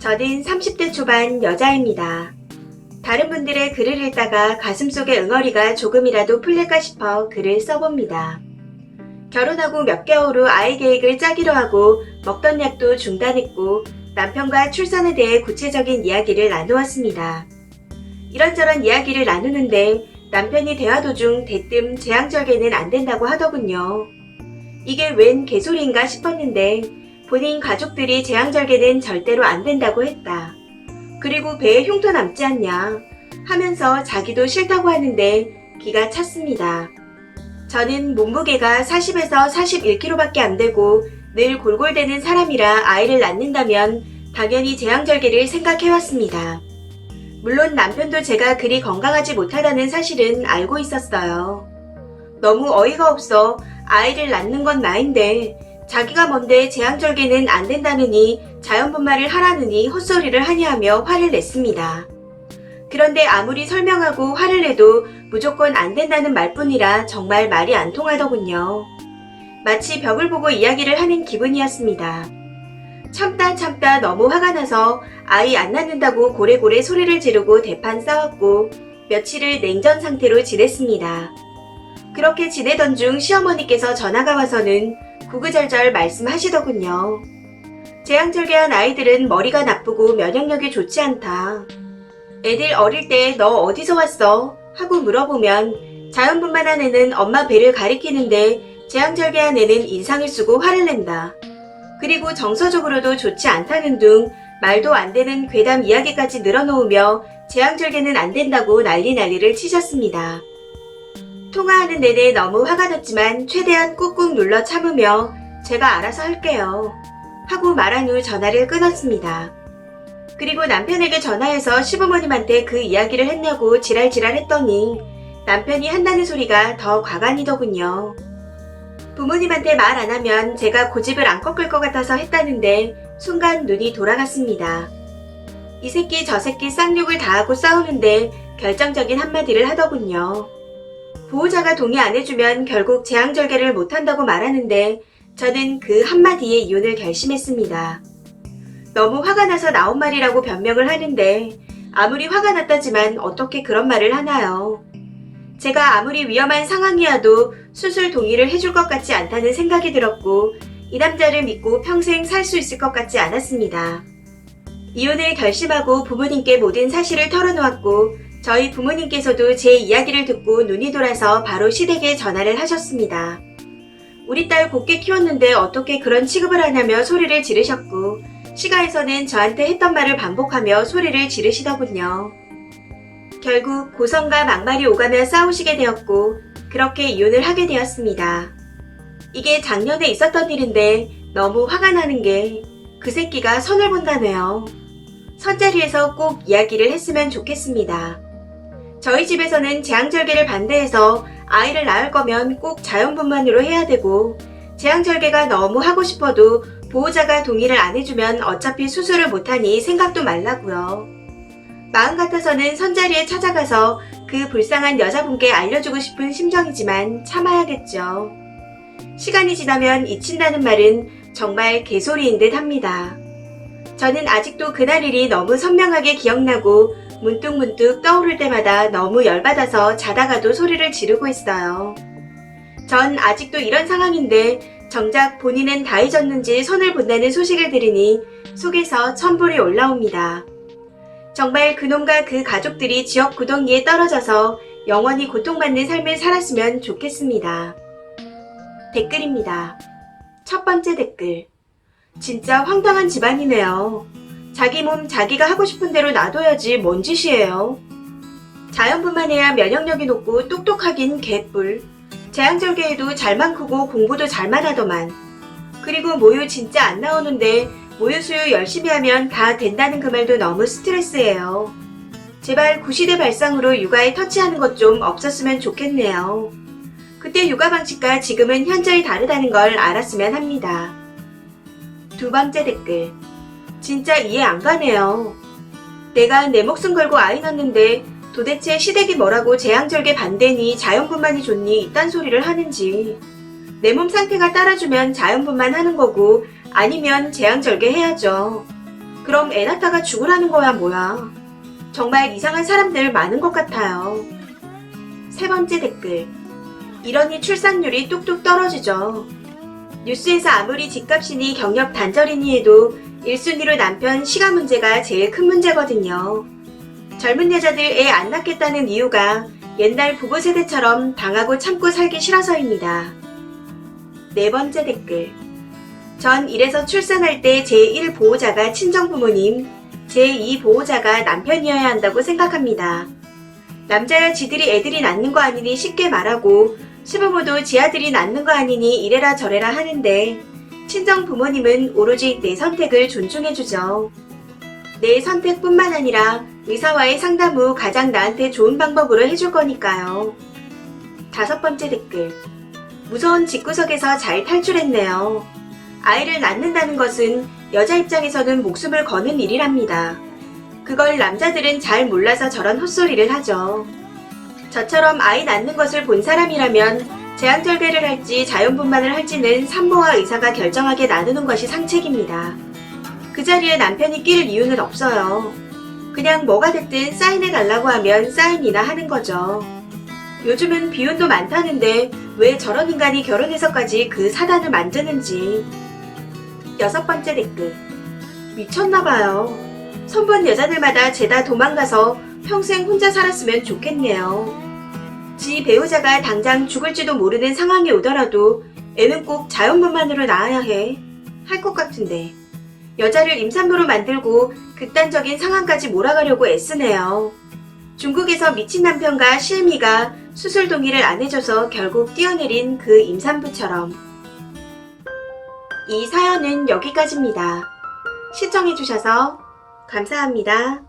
저는 30대 초반 여자입니다. 다른 분들의 글을 읽다가 가슴속의 응어리가 조금이라도 풀릴까 싶어 글을 써봅니다. 결혼하고 몇 개월 후 아이 계획을 짜기로 하고 먹던 약도 중단했고 남편과 출산에 대해 구체적인 이야기를 나누었습니다. 이런저런 이야기를 나누는데 남편이 대화 도중 대뜸 제왕절개는 안 된다고 하더군요. 이게 웬 개소리인가 싶었는데 본인 가족들이 제왕절개는 절대로 안 된다고 했다. 그리고 배에 흉터 남지 않냐 하면서 자기도 싫다고 하는데 기가 찼습니다. 저는 몸무게가 40에서 41kg밖에 안 되고 늘 골골대는 사람이라 아이를 낳는다면 당연히 제왕절개를 생각해왔습니다. 물론 남편도 제가 그리 건강하지 못하다는 사실은 알고 있었어요. 너무 어이가 없어 아이를 낳는 건 나인데 자기가 뭔데 제왕절개는 안 된다느니 자연분만을 하라느니 헛소리를 하냐며 화를 냈습니다. 그런데 아무리 설명하고 화를 내도 무조건 안 된다는 말뿐이라 정말 말이 안 통하더군요. 마치 벽을 보고 이야기를 하는 기분이었습니다. 참다 너무 화가 나서 아이 안 낳는다고 고래고래 소리를 지르고 대판 싸웠고 며칠을 냉전 상태로 지냈습니다. 그렇게 지내던 중 시어머니께서 전화가 와서는 구구절절 말씀하시더군요. 제왕절개한 아이들은 머리가 나쁘고 면역력이 좋지 않다. 애들 어릴 때 너 어디서 왔어? 하고 물어보면 자연분만한 애는 엄마 배를 가리키는데 제왕절개한 애는 인상을 쓰고 화를 낸다. 그리고 정서적으로도 좋지 않다는 둥 말도 안 되는 괴담 이야기까지 늘어놓으며 제왕절개는 안 된다고 난리를 치셨습니다. 통화하는 내내 너무 화가 났지만 최대한 꾹꾹 눌러 참으며 제가 알아서 할게요 하고 말한 후 전화를 끊었습니다. 그리고 남편에게 전화해서 시부모님한테 그 이야기를 했냐고 지랄지랄 했더니 남편이 한다는 소리가 더 과간이더군요. 부모님한테 말 안 하면 제가 고집을 안 꺾을 것 같아서 했다는데 순간 눈이 돌아갔습니다. 이 새끼 저 새끼 쌍욕을 다 하고 싸우는데 결정적인 한마디를 하더군요. 보호자가 동의 안 해주면 결국 제왕절개를 못한다고 말하는데 저는 그 한마디에 이혼을 결심했습니다. 너무 화가 나서 나온 말이라고 변명을 하는데 아무리 화가 났다지만 어떻게 그런 말을 하나요? 제가 아무리 위험한 상황이어도 수술 동의를 해줄 것 같지 않다는 생각이 들었고 이 남자를 믿고 평생 살 수 있을 것 같지 않았습니다. 이혼을 결심하고 부모님께 모든 사실을 털어놓았고 저희 부모님께서도 제 이야기를 듣고 눈이 돌아서 바로 시댁에 전화를 하셨습니다. 우리 딸 곱게 키웠는데 어떻게 그런 취급을 하냐며 소리를 지르셨고 시가에서는 저한테 했던 말을 반복하며 소리를 지르시더군요. 결국 고성과 막말이 오가며 싸우시게 되었고 그렇게 이혼을 하게 되었습니다. 이게 작년에 있었던 일인데 너무 화가 나는 게 그 새끼가 선을 본다네요. 선자리에서 꼭 이야기를 했으면 좋겠습니다. 저희 집에서는 제왕절개를 반대해서 아이를 낳을 거면 꼭 자연분만으로 해야 되고 제왕절개가 너무 하고 싶어도 보호자가 동의를 안 해주면 어차피 수술을 못하니 생각도 말라고요. 마음 같아서는 선자리에 찾아가서 그 불쌍한 여자분께 알려주고 싶은 심정이지만 참아야겠죠. 시간이 지나면 잊힌다는 말은 정말 개소리인 듯 합니다. 저는 아직도 그날 일이 너무 선명하게 기억나고 문득문득 떠오를 때마다 너무 열받아서 자다가도 소리를 지르고 있어요. 전 아직도 이런 상황인데 정작 본인은 다 잊었는지 손을 본다는 소식을 들으니 속에서 천불이 올라옵니다. 정말 그놈과 그 가족들이 지역 구덩이에 떨어져서 영원히 고통받는 삶을 살았으면 좋겠습니다. 댓글입니다. 첫 번째 댓글. 진짜 황당한 집안이네요. 자기 몸 자기가 하고 싶은 대로 놔둬야지 뭔 짓이에요. 자연분만해야 면역력이 높고 똑똑하긴 개뿔. 제왕절개에도 잘만 크고 공부도 잘만 하더만. 그리고 모유 진짜 안 나오는데 모유 수유 열심히 하면 다 된다는 그 말도 너무 스트레스예요. 제발 구시대 발상으로 육아에 터치하는 것 좀 없었으면 좋겠네요. 그때 육아 방식과 지금은 현저히 다르다는 걸 알았으면 합니다. 두 번째 댓글. 진짜 이해 안 가네요. 내가 내 목숨 걸고 아이 낳는데 도대체 시댁이 뭐라고 제왕절개 반대니 자연분만이 좋니 이딴 소리를 하는지. 내 몸 상태가 따라주면 자연분만 하는 거고 아니면 제왕절개 해야죠. 그럼 애 낳다가 죽으라는 거야 뭐야. 정말 이상한 사람들 많은 것 같아요. 세 번째 댓글. 이러니 출산율이 뚝뚝 떨어지죠. 뉴스에서 아무리 집값이니 경력 단절이니 해도 1순위로 남편 시가 문제가 제일 큰 문제거든요. 젊은 여자들 애 안 낳겠다는 이유가 옛날 부부 세대처럼 당하고 참고 살기 싫어서입니다. 네 번째 댓글. 전 이래서 출산할 때 제1 보호자가 친정부모님, 제2 보호자가 남편이어야 한다고 생각합니다. 남자야 지들이 애들이 낳는 거 아니니 쉽게 말하고 시부모도 지 아들이 낳는 거 아니니 이래라 저래라 하는데 친정 부모님은 오로지 내 선택을 존중해주죠. 내 선택뿐만 아니라 의사와의 상담 후 가장 나한테 좋은 방법으로 해줄 거니까요. 다섯 번째 댓글. 무서운 집구석에서 잘 탈출했네요. 아이를 낳는다는 것은 여자 입장에서는 목숨을 거는 일이랍니다. 그걸 남자들은 잘 몰라서 저런 헛소리를 하죠. 저처럼 아이 낳는 것을 본 사람이라면 제왕절개를 할지 자연분만을 할지는 산모와 의사가 결정하게 나누는 것이 상책입니다. 그 자리에 남편이 낄 이유는 없어요. 그냥 뭐가 됐든 사인해달라고 하면 사인이나 하는 거죠. 요즘은 비혼도 많다는데 왜 저런 인간이 결혼해서까지 그 사단을 만드는지. 여섯 번째 댓글. 미쳤나봐요. 선본 여자들마다 죄다 도망가서 평생 혼자 살았으면 좋겠네요. 지 배우자가 당장 죽을지도 모르는 상황이 오더라도 애는 꼭 자연분만으로 낳아야 해. 할 것 같은데. 여자를 임산부로 만들고 극단적인 상황까지 몰아가려고 애쓰네요. 중국에서 미친 남편과 실미가 수술 동의를 안 해줘서 결국 뛰어내린 그 임산부처럼. 이 사연은 여기까지입니다. 시청해주셔서 감사합니다.